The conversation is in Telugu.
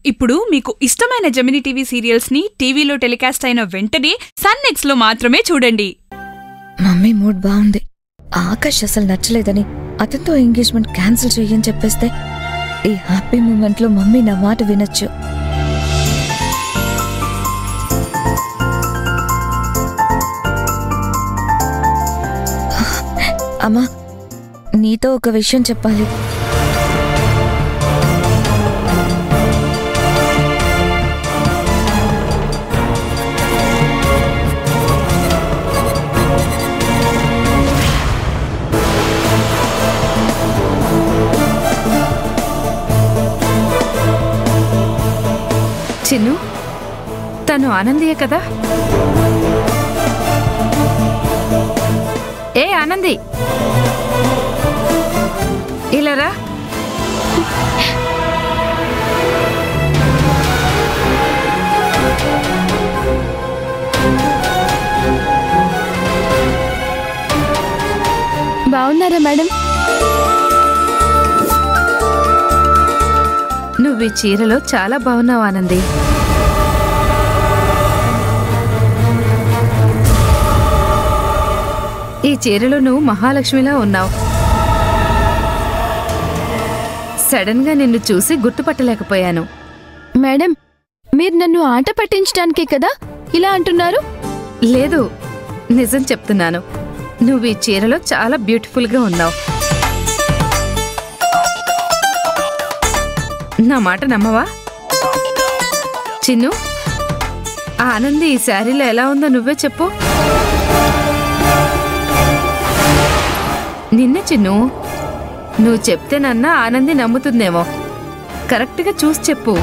ఇప్పుడు మీకు ఇష్టమైన జెమినీ టీవీ సీరియల్స్ ని టీవీలో టెలికాస్ట్ అయిన వెంటనే సన్ నెక్స్ట్ లో మాత్రమే చూడండి. మమ్మీ మూడ్ బాగుంది. ఆకాష్ అసలు నచ్చలేదని అతనితో ఎంగేజ్మెంట్ క్యాన్సిల్ చెయ్యని చెప్పేస్తే ఈ హ్యాపీ మూమెంట్ లో మమ్మీ నా మాట వినొచ్చు. అమ్మా, నీతో ఒక విషయం చెప్పాలి. చిన్ను, తను ఆనందియే కదా? ఏ ఆనంది, ఇలారా. బాగున్నారా మేడం? నువ్వు ఈ చీరలో చాలా బాగున్నావు ఆనంది. ఈ చీరలో నువ్వు మహాలక్ష్మిలా ఉన్నావు. సడన్ గా నిన్ను చూసి గుర్తుపట్టలేకపోయాను. మేడం, మీరు నన్ను ఆట పట్టించడానికే కదా ఇలా అంటున్నారు? లేదు, నిజం చెప్తున్నాను. నువ్వు ఈ చీరలో చాలా బ్యూటిఫుల్ గా ఉన్నావు. నా మాట నమ్మవా? చిన్ను, ఆనంది ఈ శారీలో ఎలా ఉందో నువ్వే చెప్పు. నిన్నే చిన్ను, నువ్వు చెప్తేనన్నా ఆనంది నమ్ముతుందేమో. కరెక్ట్గా చూసి చెప్పు.